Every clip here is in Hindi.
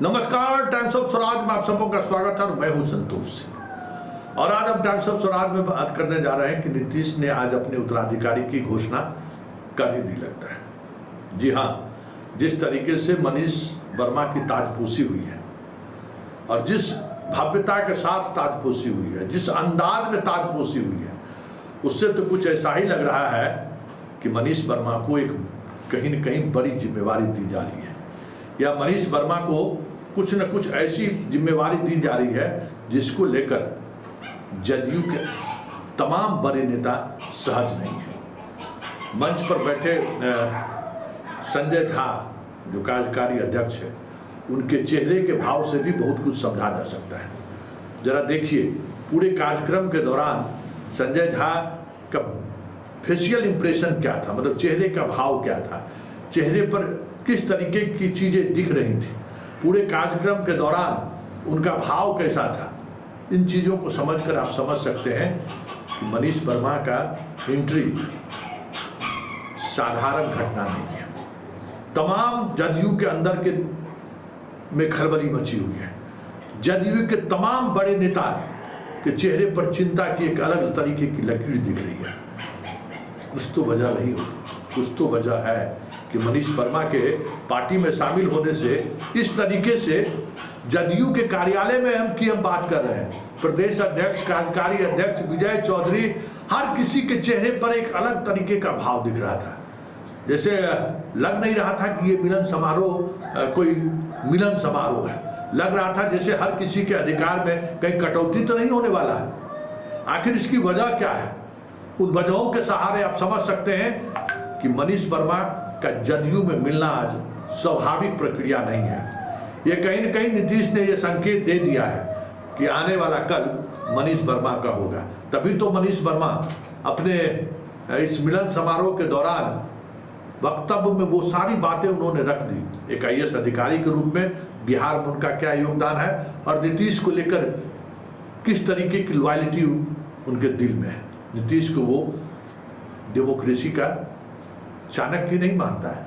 नमस्कार, टाइम्स ऑफ स्वराज में आप सबों का स्वागत है और मैं हूं संतोष सिंह। और आज हम टाइम्स ऑफ स्वराज में बात करने जा रहे हैं कि नीतीश ने आज अपने उत्तराधिकारी की घोषणा कर ही दी लगता है। जी हाँ, जिस तरीके से मनीष वर्मा की ताजपोशी हुई है और जिस भव्यता के साथ ताजपोशी हुई है, जिस अंदाज में ताजपोशी हुई है, उससे तो कुछ ऐसा ही लग रहा है कि मनीष वर्मा को एक कहीं न कहीं बड़ी जिम्मेवारी दी जा रही है या मनीष वर्मा को कुछ न कुछ ऐसी जिम्मेवारी दी जा रही है जिसको लेकर जदयू के तमाम बड़े नेता सहज नहीं हैं। मंच पर बैठे संजय झा जो कार्यकारी अध्यक्ष है, उनके चेहरे के भाव से भी बहुत कुछ समझा जा सकता है। जरा देखिए, पूरे कार्यक्रम के दौरान संजय झा का फेशियल इंप्रेशन क्या था, मतलब चेहरे का भाव क्या था, चेहरे पर किस तरीके की चीज़ें दिख रही थी, पूरे कार्यक्रम के दौरान उनका भाव कैसा था। इन चीज़ों को समझकर आप समझ सकते हैं कि मनीष वर्मा का एंट्री साधारण घटना नहीं है। तमाम जदयू के अंदर के में खलबली मची हुई है। जदयू के तमाम बड़े नेता के चेहरे पर चिंता की एक अलग तरीके की लकीर दिख रही है। कुछ तो वजह नहीं होगी, कुछ तो वजह है कि मनीष वर्मा के पार्टी में शामिल होने से इस तरीके से जदयू के कार्यालय में हम बात कर रहे हैं। प्रदेश अध्यक्ष, कार्यकारी अध्यक्ष विजय चौधरी, हर किसी के चेहरे पर एक अलग तरीके का भाव दिख रहा था। जैसे लग नहीं रहा था कि ये मिलन समारोह कोई मिलन समारोह है। लग रहा था जैसे हर किसी के अधिकार में कहीं कटौती तो नहीं होने वाला है। आखिर इसकी वजह क्या है? उन वजहों के सहारे आप समझ सकते हैं कि मनीष वर्मा का जदयू में मिलना आज स्वाभाविक प्रक्रिया नहीं है। ये कहीं न कहीं नीतीश ने ये संकेत दे दिया है कि आने वाला कल मनीष वर्मा का होगा। तभी तो मनीष वर्मा अपने इस मिलन समारोह के दौरान वक्तव्य में वो सारी बातें उन्होंने रख दी। एक IAS अधिकारी के रूप में बिहार में उनका क्या योगदान है और नीतीश को लेकर किस तरीके की लॉयल्टी उनके दिल में है। नीतीश को वो डेमोक्रेसी का चाणक्य नहीं मानता है,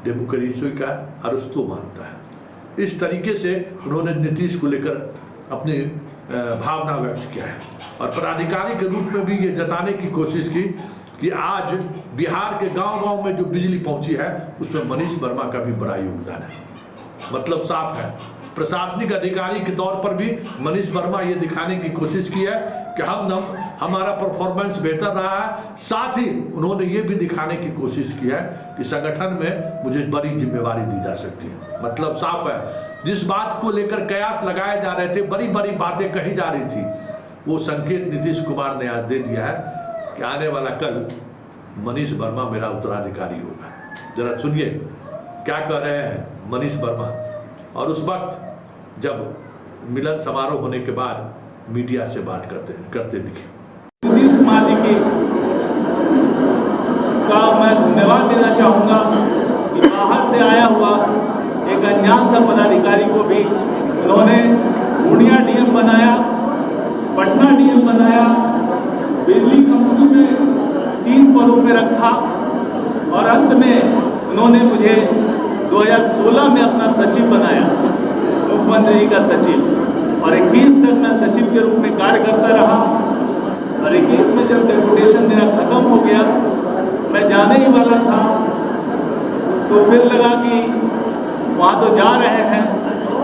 डेमोक्रेसी का अरस्तु मानता है। इस तरीके से उन्होंने नीतीश को लेकर अपनी भावना व्यक्त किया है और पदाधिकारी के रूप में भी ये जताने की कोशिश की कि आज बिहार के गांव-गांव में जो बिजली पहुंची है उसमें मनीष वर्मा का भी बड़ा योगदान है। मतलब साफ है, प्रशासनिक अधिकारी के तौर पर भी मनीष वर्मा ये दिखाने की कोशिश की है कि हमारा परफॉर्मेंस बेहतर रहा है। साथ ही उन्होंने ये भी दिखाने की कोशिश की है कि संगठन में मुझे बड़ी जिम्मेवारी दी जा सकती है। मतलब साफ है, जिस बात को लेकर कयास लगाए जा रहे थे, बड़ी बड़ी बातें कही जा रही थी, वो संकेत नीतीश कुमार ने आज दे दिया है कि आने वाला कल मनीष वर्मा मेरा उत्तराधिकारी होगा। जरा सुनिए क्या कह रहे हैं मनीष वर्मा, और उस वक्त जब मिलन समारोह होने के बाद मीडिया से बात करते दिखे। नीतीश कुमार जी की का मैं धन्यवाद देना चाहूँगा कि बाहर से आया हुआ एक अनजान सा पदाधिकारी को भी उन्होंने पूर्णिया DM बनाया, पटना DM बनाया, बिजली कंपनी में 3 पदों पे रखा और अंत में उन्होंने मुझे 2016 में अपना सचिव बनाया, मुख्यमंत्री जी का सचिव, और 21 तक मैं सचिव के रूप में कार्य करता रहा। और 21 में जब डेपुटेशन मेरा खत्म हो गया, मैं जाने ही वाला था, तो फिर लगा कि वहाँ तो जा रहे हैं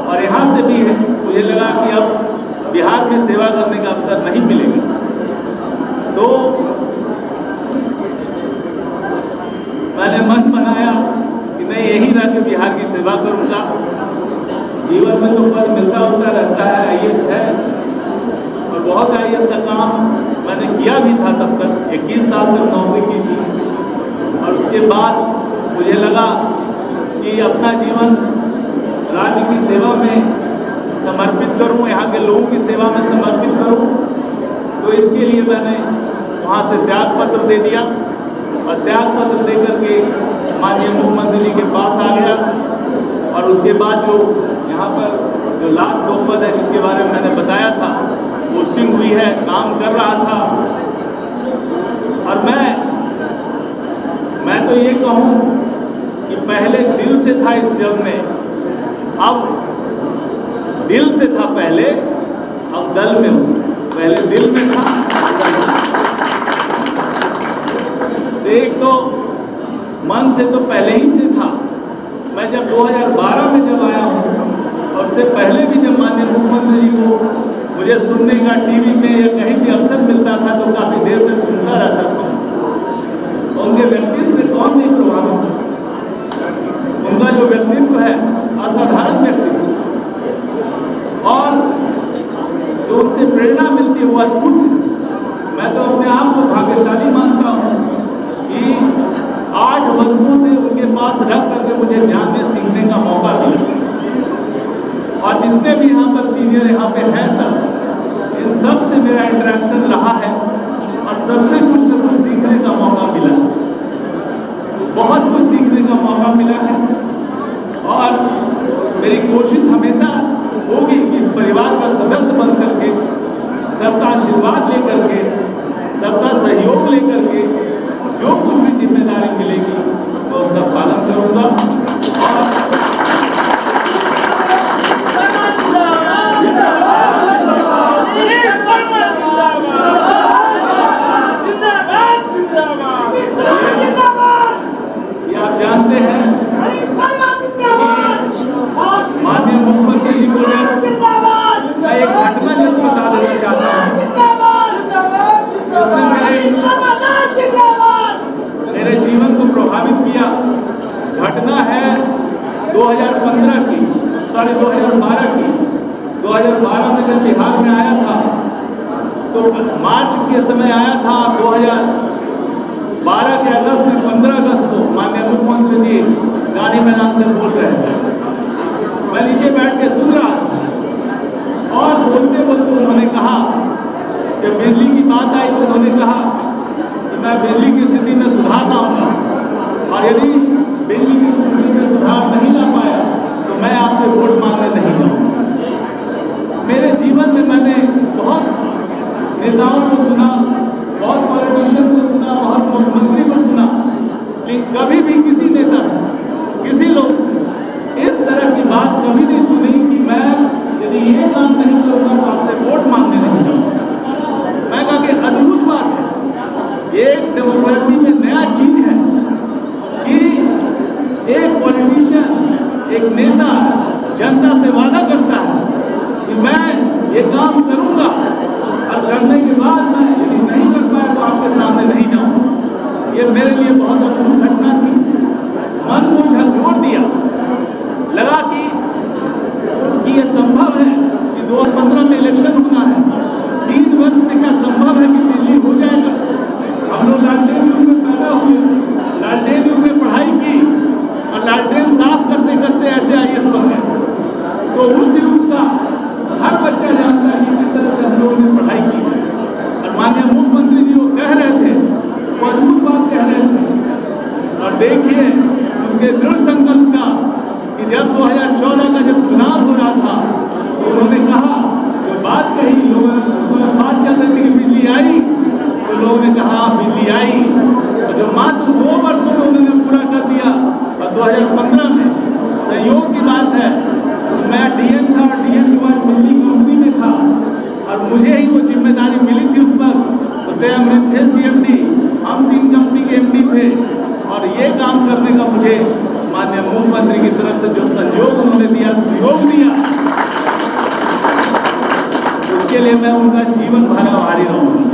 और यहाँ से भी मुझे लगा कि अब बिहार में सेवा करने का अवसर नहीं मिलेगा। तो मैंने मन बनाया कि मैं यही रह के बिहार की सेवा करूँगा। जीवन में तो पद मिलता होता रहता है, IAS है, और बहुत IAS का काम मैंने किया भी था। तब तक 21 साल तक नौकरी की थी और उसके बाद मुझे लगा कि अपना जीवन राज्य की सेवा में समर्पित करूं, यहाँ के लोगों की सेवा में समर्पित करूं। तो इसके लिए मैंने वहाँ से त्याग पत्र दे दिया और त्याग पत्र दे करके माननीय मुख्यमंत्री जी के पास आ गया। और उसके बाद जो यहाँ पर जो लास्ट 2 पद है जिसके बारे में मैंने बताया था, पोस्टिंग हुई है, काम कर रहा था। और मैं तो ये कहूँ कि पहले दिल से था इस जब में, अब दिल से था पहले, अब दल में हूँ। पहले दिल में था, एक तो मन से तो पहले ही से था। मैं जब 2012 में जब आया हूँ, और उससे पहले भी जब माननीय मुख्यमंत्री जी को मुझे सुनने का टीवी में या कहीं भी अवसर मिलता था तो काफ़ी देर तक सुनता रहता था। उनके व्यक्तित्व से कौन नहीं प्रभावित था। उनका जो व्यक्तित्व है असाधारण व्यक्तित्व, और जो उनसे प्रेरणा मिलती है वो अद्भुत है। मैं तो अपने आप को भाग्यशाली मानता हूँ कि 8 वर्षों से उनके पास रह करके मुझे जानने सीखने का मौका मिला, और जितने भी यहाँ पर सीनियर यहाँ पे हैं सब, इन सब से मेरा इंटरेक्शन रहा है और सबसे कुछ न कुछ सीखने का मौका मिला, बहुत कुछ सीखने का मौका मिला है। और मेरी कोशिश हमेशा होगी कि इस परिवार का सदस्य बन करके, सबका आशीर्वाद लेकर के, सबका सहयोग लेकर के जो कुछ भी जिम्मेदारी मिलेगी तो उसका पालन करूँगा। और ये आप जानते हैं माननीय मुख्यमंत्री जी को मैं एक घटना जिस बता देना चाहता हूँ, मेरे जीवन को प्रभावित किया। घटना है 2015 की, 2012 की। 2012 में जब बिहार में आया था तो मार्च के समय आया था। 2012 के अगस्त में 15 अगस्त को माननीय मुख्यमंत्री जी गांधी मैदान से बोल रहे थे। मैं नीचे बैठ के सुन रहा था, और बोलते बोलते उन्होंने कहा कि बिजली की बात आई तो उन्होंने कहा कि मैं बिजली की स्थिति में सुधार लाऊंगा, और यदि बिजली की स्थिति में सुधार नहीं ला पाया तो मैं आपसे वोट मांगने नहीं जाऊंगा। मेरे जीवन में मैंने बहुत नेताओं को सुना, बहुत पॉलिटिशियन को सुना, बहुत मुख्यमंत्री को सुना, लेकिन कभी भी किसी नेता से, किसी लोग से इस तरह की बात कभी नहीं सुनी कि मैं यदि ये काम नहीं करूँगा तो आपसे वोट मांगने नहीं जाऊँगा। मैं कहा कि अद्भुत बात है, ये एक डेमोक्रेसी में नया चीज है कि एक पॉलिटिशियन, एक नेता जनता से वादा करता है कि मैं ये काम करूँगा, और करने के बाद मैं यदि नहीं कर पाया तो आपके सामने नहीं जाऊँगा। ये मेरे लिए बहुत अद्भुत घटना थी। मन को झकझोर दिया, लगा कि ये संभव है कि 2015 में इलेक्शन होना है, 3 वर्ष में क्या संभव है कि दिल्ली हो जाएगा। हम लोग लालटेन युग में पैदा हुए, लालटेन युग में पढ़ाई की, और लालटेन साफ करते करते ऐसे IAS बन गए। तो उस युग का हर बच्चा जानता है कि किस तरह से हम लोगों ने पढ़ाई की। और माननीय मुख्यमंत्री जी वो कह रहे थे, वो अद्भुत बात कह रहे थे, और देखिए उनके दृढ़ संकल्प का कि जब 2014 का जब चुनाव हो रहा था तो उन्होंने कहा, जो बात कही, लोगों ने उस समय बात चल रही थी कि बिजली आई, तो लोगों ने कहा बिजली आई, और जो मात्र 2 वर्षों में उन्होंने पूरा कर दिया। और 2015 में संयोग की बात है, मैं DN था, और DN के बाद बिजली कंपनी में था, और मुझे ही वो जिम्मेदारी मिली थी उस वक्त। तो तय अमृत थे CMD, हम 3 कंपनी के MD थे, और ये काम करने का मुझे माननीय मुख्यमंत्री की तरफ से जो सहयोग उन्होंने दिया, सहयोग दिया, उसके लिए मैं उनका जीवन भर आभारी रहूंगा।